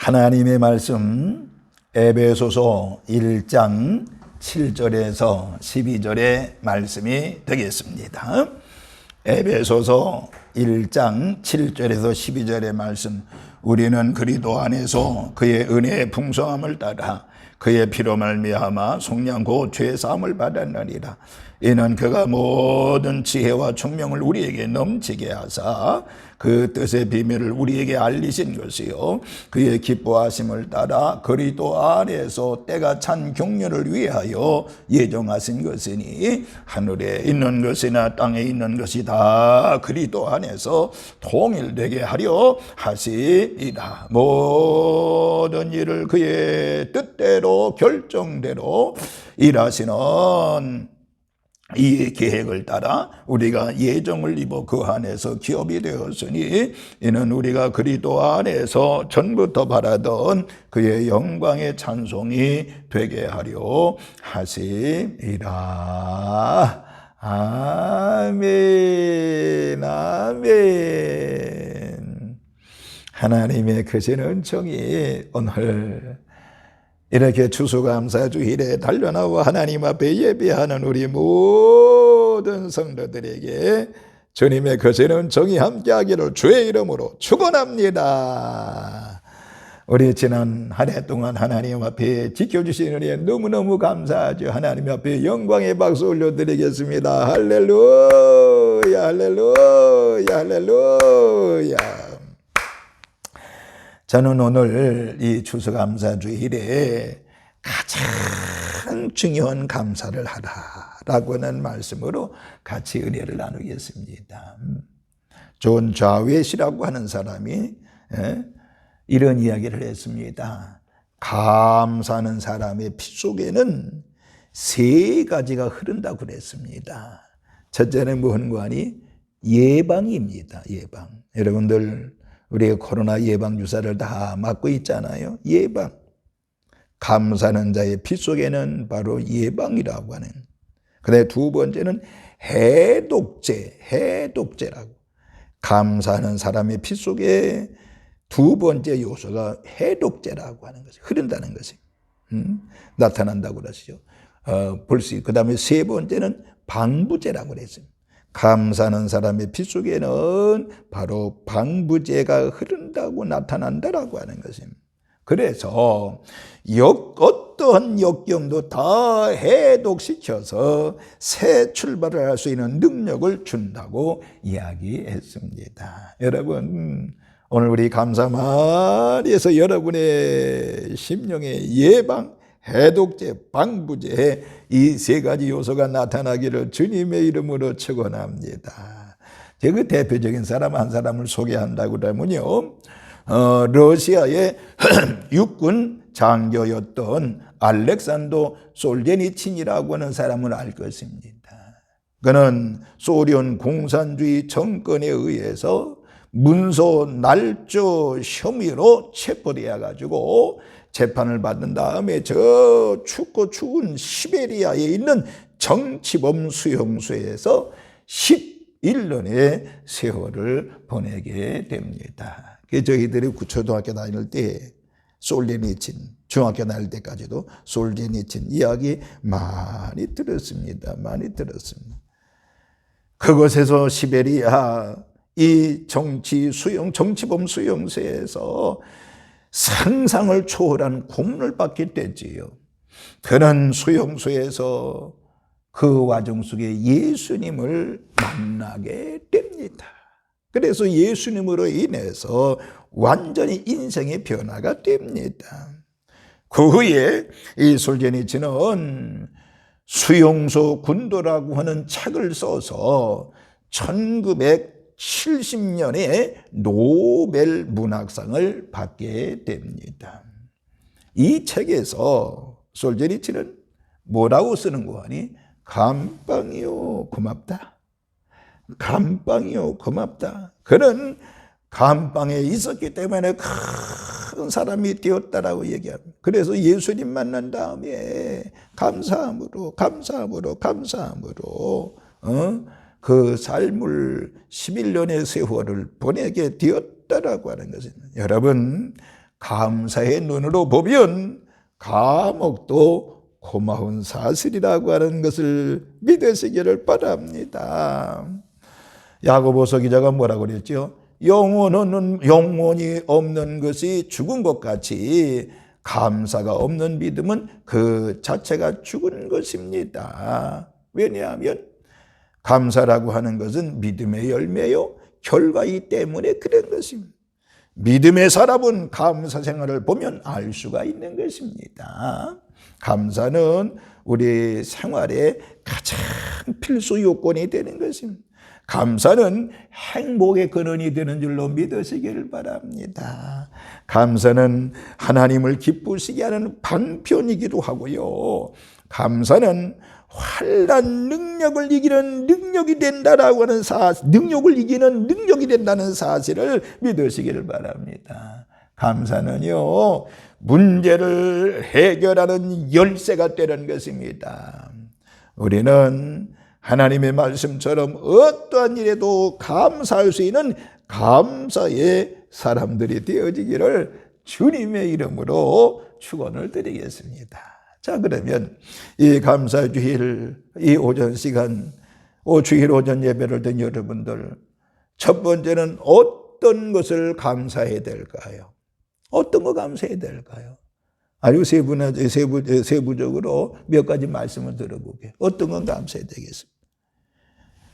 하나님의 말씀 에베소서 1장 7절에서 12절의 말씀이 되겠습니다. 에베소서 1장 7절에서 12절의 말씀. 우리는 그리스도 안에서 그의 은혜의 풍성함을 따라 그의 피로 말미암아 속량 곧 죄 사함을 받았느니라. 이는 그가 모든 지혜와 총명을 우리에게 넘치게 하사 그 뜻의 비밀을 우리에게 알리신 것이요 그의 기뻐하심을 따라 그리스도 안에서 때가 찬 경륜을 위하여 예정하신 것이니 하늘에 있는 것이나 땅에 있는 것이 다 그리스도 안에서 통일되게 하려 하시이다. 모든 일을 그의 뜻대로 결정대로 일하시는 이 계획을 따라 우리가 예정을 입어 그 안에서 기업이 되었으니 이는 우리가 그리스도 안에서 전부터 바라던 그의 영광의 찬송이 되게 하려 하심이라. 아멘, 아멘. 하나님의 크신 은총이 오늘 이렇게 추수감사주일에 달려나와 하나님 앞에 예배하는 우리 모든 성도들에게 주님의 거센 은총이 함께하기를 주의 이름으로 축원합니다. 우리 지난 한 해 동안 하나님 앞에 지켜주신 은혜에 너무너무 감사하죠. 하나님 앞에 영광의 박수 올려드리겠습니다. 할렐루야, 할렐루야, 할렐루야. 저는 오늘 이 추수감사주일에 가장 중요한 감사를 하라라고 하는 말씀으로 같이 은혜를 나누겠습니다. 존 좌웨시라고 하는 사람이 이런 이야기를 했습니다. 감사하는 사람의 피 속에는 세 가지가 흐른다고 그랬습니다. 첫째는 무언가니 예방입니다. 예방. 여러분들 우리가 코로나 예방 주사를 다 맞고 있잖아요. 예방. 감사하는 자의 피 속에는 바로 예방이라고 하는. 그다음에 두 번째는 해독제라고. 감사하는 사람의 피 속에 두 번째 요소가 해독제라고 하는 것이 흐른다는 것이 나타난다고 그러시죠. 볼 수 있고 그다음에 세 번째는 방부제라고 그랬습니다. 감사하는 사람의 피 속에는 바로 방부제가 흐른다고 나타난다라고 하는 것입니다. 그래서 어떠한 역경도 다 해독시켜서 새 출발을 할 수 있는 능력을 준다고 이야기했습니다. 여러분, 오늘 우리 감사마리에서 여러분의 심령의 예방, 해독제, 방부제 이 세 가지 요소가 나타나기를 주님의 이름으로 축원합니다. 그 대표적인 사람 한 사람을 소개한다고 그러면요, 러시아의 육군 장교였던 알렉산더 솔제니친이라고 하는 사람을 알 것입니다. 그는 소련 공산주의 정권에 의해서 문서 날조 혐의로 체포되어 가지고 재판을 받은 다음에 저 춥고 추운 시베리아에 있는 정치범 수용소에서 11년의 세월을 보내게 됩니다. 저희들이 초등학교 다닐 때 솔제니친, 중학교 다닐 때까지도 솔제니친 이야기 많이 들었습니다. 많이 들었습니다. 그곳에서 시베리아 이 정치범 수용소에서 상상을 초월한 고문을 받게 되지요. 그는 수용소에서 그 와중 속에 예수님을 만나게 됩니다. 그래서 예수님으로 인해서 완전히 인생의 변화가 됩니다. 그 후에 이 솔제니친은 수용소 군도라고 하는 책을 써서 1970년에 노벨 문학상을 받게 됩니다. 이 책에서 솔제니친은 뭐라고 쓰는 거 아니? 감방이요 고맙다. 감방이요 고맙다. 그는 감방에 있었기 때문에 큰 사람이 되었다라고 얘기합니다. 그래서 예수님 만난 다음에 감사함으로 그 삶을 11년의 세월을 보내게 되었다라고 하는 것입니다. 여러분, 감사의 눈으로 보면 감옥도 고마운 사실이라고 하는 것을 믿으시기를 바랍니다. 야고보서 기자가 뭐라고 그랬죠? 영혼이 없는 것이 죽은 것 같이 감사가 없는 믿음은 그 자체가 죽은 것입니다. 왜냐하면 감사라고 하는 것은 믿음의 열매요, 결과이기 때문에 그런 것입니다. 믿음의 사람은 감사 생활을 보면 알 수가 있는 것입니다. 감사는 우리 생활의 가장 필수 요건이 되는 것입니다. 감사는 행복의 근원이 되는 줄로 믿으시기를 바랍니다. 감사는 하나님을 기쁘시게 하는 방편이기도 하고요. 감사는 환난 능력을 이기는 능력이 된다라고 하는 능력을 이기는 능력이 된다는 사실을 믿으시기를 바랍니다. 감사는요, 문제를 해결하는 열쇠가 되는 것입니다. 우리는 하나님의 말씀처럼 어떠한 일에도 감사할 수 있는 감사의 사람들이 되어지기를 주님의 이름으로 축원을 드리겠습니다. 자, 그러면 이 감사주일, 이 오전 시간, 주일 오전 예배를 든 여러분들, 첫 번째는 어떤 것을 감사해야 될까요? 어떤 거 감사해야 될까요? 아주 세부적으로 몇 가지 말씀을 들어보게. 어떤 건 감사해야 되겠습니다.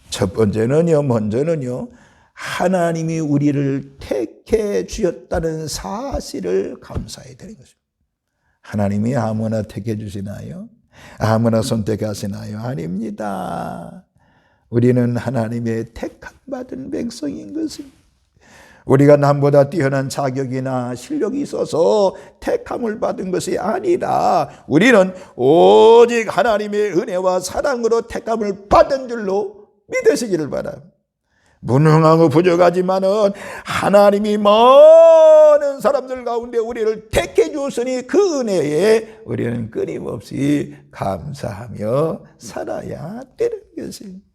첫 번째는요, 먼저는요, 하나님이 우리를 택해 주셨다는 사실을 감사해야 되는 것입니다. 하나님이 아무나 택해 주시나요? 아무나 선택하시나요? 아닙니다. 우리는 하나님의 택함받은 백성인 것입니다. 우리가 남보다 뛰어난 자격이나 실력이 있어서 택함을 받은 것이 아니라 우리는 오직 하나님의 은혜와 사랑으로 택함을 받은 줄로 믿으시기를 바랍니다. 무능하고 부족하지만은 하나님이 많은 사람들 가운데 우리를 택해 주었으니 그 은혜에 우리는 끊임없이 감사하며 살아야 되는 것입니다.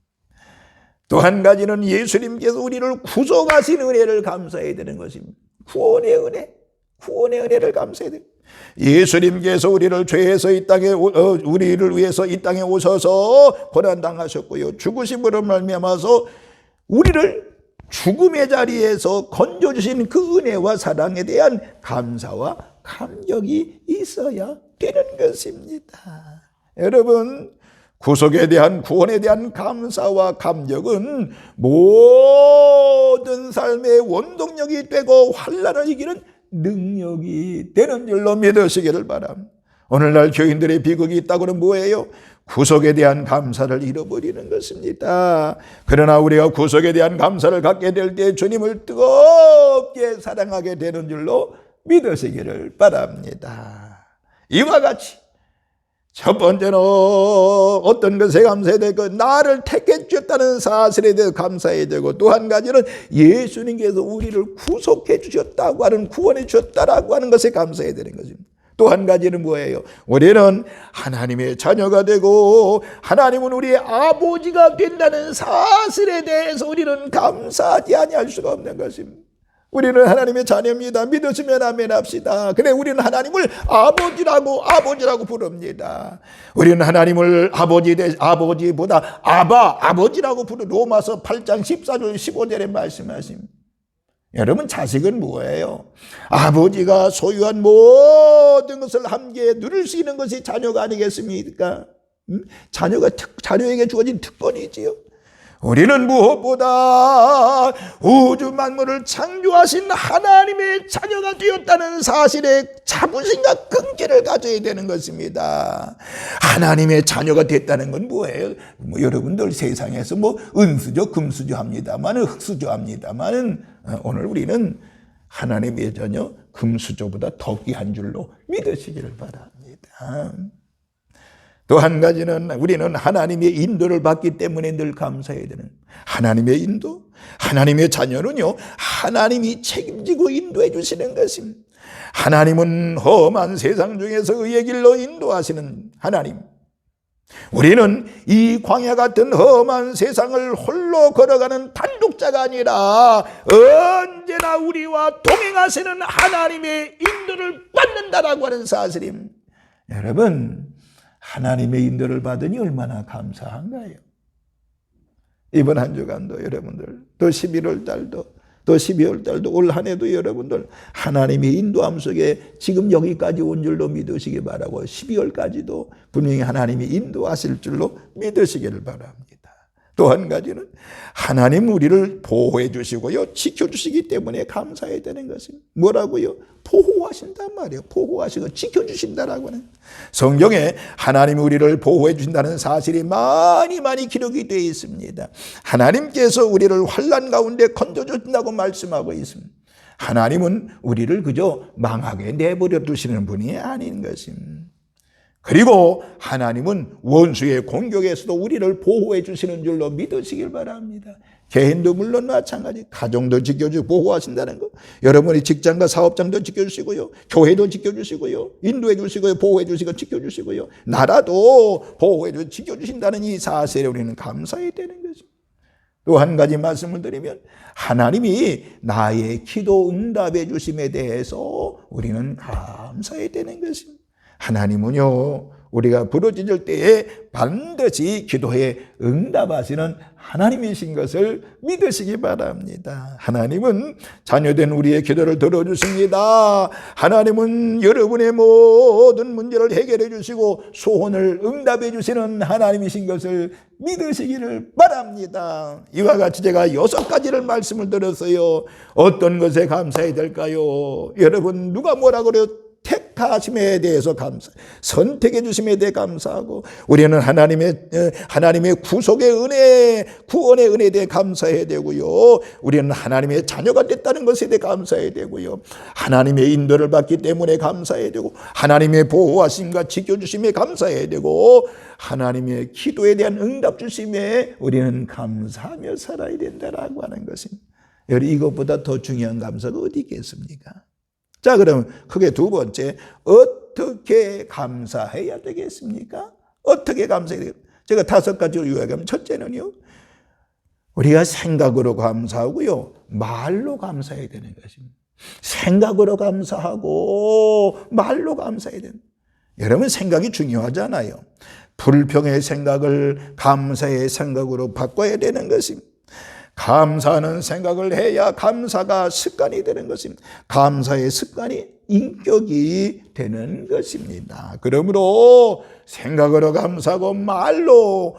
또 한 가지는 예수님께서 우리를 구속하신 은혜를 감사해야 되는 것입니다. 구원의 은혜를 감사해야 됩니다. 예수님께서 우리를 죄에서 우리를 위해서 이 땅에 오셔서 고난당하셨고요, 죽으심으로 말미암아서 우리를 죽음의 자리에서 건져주신 그 은혜와 사랑에 대한 감사와 감격이 있어야 되는 것입니다. 여러분, 구속에 대한, 구원에 대한 감사와 감격은 모든 삶의 원동력이 되고 환난을 이기는 능력이 되는 줄로 믿으시기를 바랍니다. 오늘날 교인들의 비극이 있다고는 뭐예요? 구속에 대한 감사를 잃어버리는 것입니다. 그러나 우리가 구속에 대한 감사를 갖게 될 때 주님을 뜨겁게 사랑하게 되는 줄로 믿으시기를 바랍니다. 이와 같이 첫 번째는 어떤 것에 감사해야 되고, 나를 택해 주셨다는 사실에 대해서 감사해야 되고, 또 한 가지는 예수님께서 우리를 구속해 주셨다고 하는, 구원해 주셨다라고 하는 것에 감사해야 되는 것입니다. 또 한 가지는 뭐예요? 우리는 하나님의 자녀가 되고 하나님은 우리의 아버지가 된다는 사실에 대해서 우리는 감사하지 아니할 수가 없는 것입니다. 우리는 하나님의 자녀입니다. 믿으시면 아멘 합시다. 그래, 우리는 하나님을 아버지라고 부릅니다. 우리는 하나님을 아버지보다 아버지라고 부르. 로마서 8장 14절 15절에 말씀하십니다. 여러분, 자식은 뭐예요? 아버지가 소유한 모든 것을 함께 누릴 수 있는 것이 자녀가 아니겠습니까? 자녀에게 주어진 특권이지요. 우리는 무엇보다 우주 만물을 창조하신 하나님의 자녀가 되었다는 사실에 자부심과 긍지를 가져야 되는 것입니다. 하나님의 자녀가 됐다는 건 뭐예요? 여러분들 세상에서 은수저, 금수저 합니다만, 흙수저 합니다만, 오늘 우리는 하나님의 자녀, 금수저보다 더 귀한 줄로 믿으시기를 바랍니다. 또 한 가지는 우리는 하나님의 인도를 받기 때문에 늘 감사해야 되는, 하나님의 인도, 하나님의 자녀는요, 하나님이 책임지고 인도해 주시는 것입니다. 하나님은 험한 세상 중에서 의의 길로 인도하시는 하나님, 우리는 이 광야 같은 험한 세상을 홀로 걸어가는 단독자가 아니라 언제나 우리와 동행하시는 하나님의 인도를 받는다라고 하는 사실임. 여러분, 하나님의 인도를 받으니 얼마나 감사한가요? 이번 한 주간도 여러분들, 또 11월 달도, 또 12월 달도, 올 한 해도 여러분들 하나님의 인도함 속에 지금 여기까지 온 줄로 믿으시기 바라고, 12월까지도 분명히 하나님이 인도하실 줄로 믿으시기를 바랍니다. 또 한 가지는 하나님 우리를 보호해 주시고요, 지켜주시기 때문에 감사해야 되는 것입니다. 뭐라고요? 보호하신단 말이에요. 보호하시고 지켜주신다라고 하는. 성경에 하나님이 우리를 보호해 주신다는 사실이 많이 기록이 되어 있습니다. 하나님께서 우리를 환난 가운데 건져주신다고 말씀하고 있습니다. 하나님은 우리를 그저 망하게 내버려 두시는 분이 아닌 것입니다. 그리고 하나님은 원수의 공격에서도 우리를 보호해 주시는 줄로 믿으시길 바랍니다. 개인도 물론 마찬가지, 가정도 지켜주고 보호하신다는 것, 여러분의 직장과 사업장도 지켜주시고요, 교회도 지켜주시고요, 인도해 주시고요, 보호해 주시고 지켜주시고요, 나라도 보호해 주시고 지켜주신다는 이 사실에 우리는 감사해야 되는 것입니다. 또 한 가지 말씀을 드리면, 하나님이 나의 기도 응답해 주심에 대해서 우리는 감사해야 되는 것입니다. 하나님은요, 우리가 부르짖을 때에 반드시 기도에 응답하시는 하나님이신 것을 믿으시기 바랍니다. 하나님은 자녀된 우리의 기도를 들어주십니다. 하나님은 여러분의 모든 문제를 해결해 주시고 소원을 응답해 주시는 하나님이신 것을 믿으시기를 바랍니다. 이와 같이 제가 6가지를 말씀을 드렸어요. 어떤 것에 감사해야 될까요? 여러분, 누가 뭐라 그래요? 택하심에 대해서 감사, 선택해 주심에 대해 감사하고, 우리는 하나님의 구속의 은혜, 구원의 은혜에 대해 감사해야 되고요, 우리는 하나님의 자녀가 됐다는 것에 대해 감사해야 되고요, 하나님의 인도를 받기 때문에 감사해야 되고, 하나님의 보호하심과 지켜주심에 감사해야 되고, 하나님의 기도에 대한 응답 주심에 우리는 감사하며 살아야 된다라고 하는 것입니다. 여러분, 이것보다 더 중요한 감사가 어디 있겠습니까? 자, 그러면 크게 두 번째, 어떻게 감사해야 되겠습니까? 어떻게 감사해야 되겠습니까? 제가 5가지로 요약하면, 첫째는요, 우리가 생각으로 감사하고요, 말로 감사해야 되는 것입니다. 생각으로 감사하고 말로 감사해야 됩니다. 여러분, 생각이 중요하잖아요. 불평의 생각을 감사의 생각으로 바꿔야 되는 것입니다. 감사하는 생각을 해야 감사가 습관이 되는 것입니다. 감사의 습관이 인격이 되는 것입니다. 그러므로 생각으로 감사하고 말로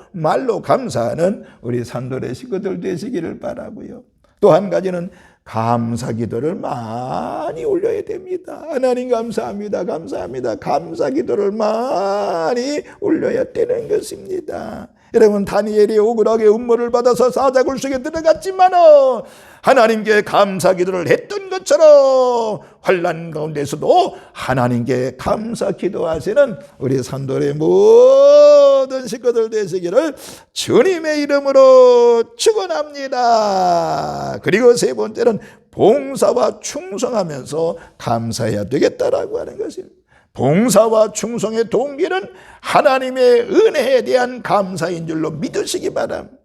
감사하는 우리 산돌의 식구들 되시기를 바라고요. 또 한 가지는 감사 기도를 많이 올려야 됩니다. 하나님 감사합니다. 감사 기도를 많이 올려야 되는 것입니다. 여러분, 다니엘이 억울하게 음모를 받아서 사자굴 속에 들어갔지만 하나님께 감사 기도를 했던 것처럼 환난 가운데서도 하나님께 감사 기도하시는 우리 산돌의 모든 식구들 되시기를 주님의 이름으로 축원합니다. 그리고 세 번째는 봉사와 충성하면서 감사해야 되겠다라고 하는 것입니다. 봉사와 충성의 동기는 하나님의 은혜에 대한 감사인 줄로 믿으시기 바랍니다.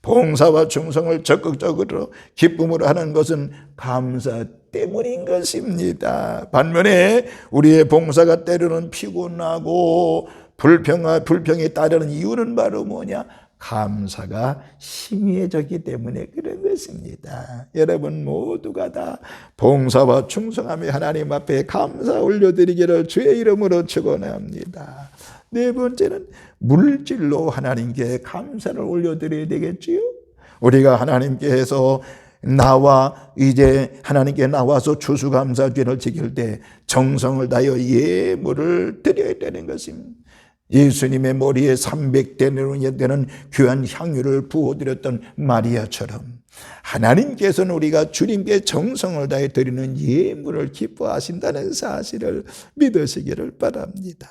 봉사와 충성을 적극적으로 기쁨으로 하는 것은 감사 때문인 것입니다. 반면에 우리의 봉사가 때로는 피곤하고 불평이 따르는 이유는 바로 뭐냐? 감사가 희미해졌기 때문에 그런 것입니다. 여러분 모두가 다 봉사와 충성하며 하나님 앞에 감사 올려드리기를 주의 이름으로 축원합니다. 네 번째는 물질로 하나님께 감사를 올려드려야 되겠지요. 우리가 하나님께서 하나님께 나와서 추수감사제를 지킬 때 정성을 다하여 예물을 드려야 되는 것입니다. 예수님의 머리에 300데나리온이 되는 귀한 향유를 부어드렸던 마리아처럼 하나님께서는 우리가 주님께 정성을 다해 드리는 예물을 기뻐하신다는 사실을 믿으시기를 바랍니다.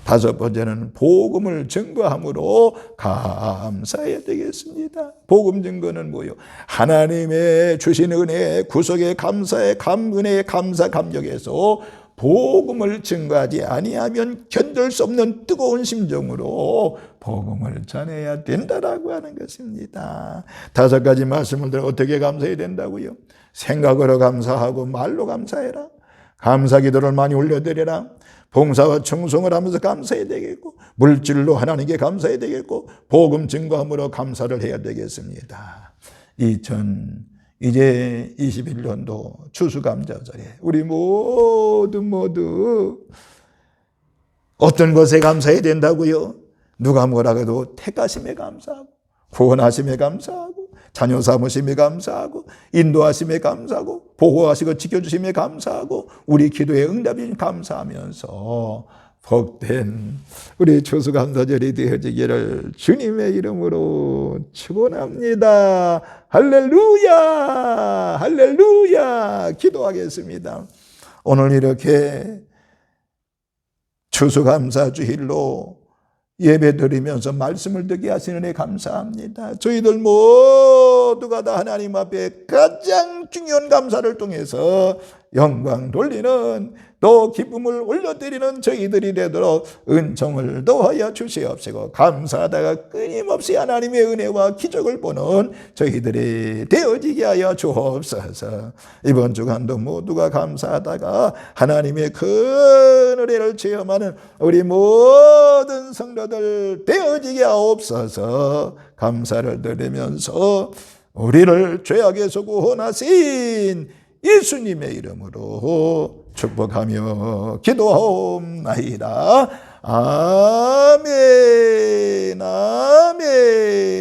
5번째는 복음을 증거함으로 감사해야 되겠습니다. 복음 증거는 뭐요? 하나님의 주신 은혜, 구속의 감사의 은혜의 감사 감격에서 복음을 증거하지 아니하면 견딜 수 없는 뜨거운 심정으로 복음을 전해야 된다라고 하는 것입니다. 5가지 말씀을 들어 어떻게 감사해야 된다고요? 생각으로 감사하고 말로 감사해라. 감사 기도를 많이 올려드려라. 봉사와 충성을 하면서 감사해야 되겠고, 물질로 하나님께 감사해야 되겠고, 복음 증거함으로 감사를 해야 되겠습니다. 이제 21년도 추수감사절에 우리 모두 어떤 것에 감사해야 된다고요? 누가 뭐라 해도 택하심에 감사하고, 구원하심에 감사하고, 자녀 삼으심에 감사하고, 인도하심에 감사하고, 보호하시고 지켜주심에 감사하고, 우리 기도에 응답이 감사하면서 복된 우리 추수감사절이 되어지기를 주님의 이름으로 축원합니다. 할렐루야, 할렐루야. 기도하겠습니다. 오늘 이렇게 추수감사주일로 예배드리면서 말씀을 듣게 하시는 애 감사합니다. 저희들 모두가 다 하나님 앞에 가장 중요한 감사를 통해서 영광 돌리는, 또 기쁨을 올려드리는 저희들이 되도록 은총을 더하여 주시옵시고, 감사하다가 끊임없이 하나님의 은혜와 기적을 보는 저희들이 되어지게 하여 주옵소서. 이번 주간도 모두가 감사하다가 하나님의 큰 은혜를 체험하는 우리 모든 성도들 되어지게 하옵소서. 감사를 드리면서 우리를 죄악에서 구원하신 예수님의 이름으로 축복하며 기도하옵나이다. 아멘, 아멘.